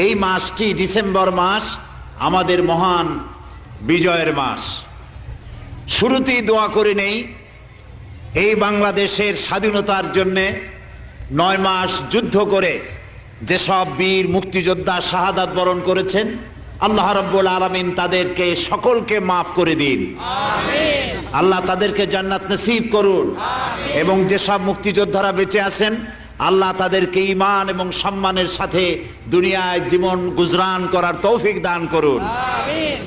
এই মাসটি ডিসেম্বর মাস আমাদের মহান বিজয়ের মাস। শুরুতেই দোয়া করে নেই এই বাংলাদেশের স্বাধীনতার জন্যে 9 মাস যুদ্ধ করে যেসব বীর মুক্তিযোদ্ধা শাহাদাত বরণ করেছেন, আল্লাহ রাব্বুল আলামিন তাদেরকে সকলকে মাফ করে দিন। আমিন। আল্লাহ তাদেরকে জান্নাত নসিব করুন। আমিন। এবং যেসব মুক্তিযোদ্ধারা বেঁচে আছেন, আল্লাহ তাদেরকে ঈমান এবং সম্মানের সাথে দুনিয়ায় জীবন গুজরান করার তৌফিক দান করুন। আমিন।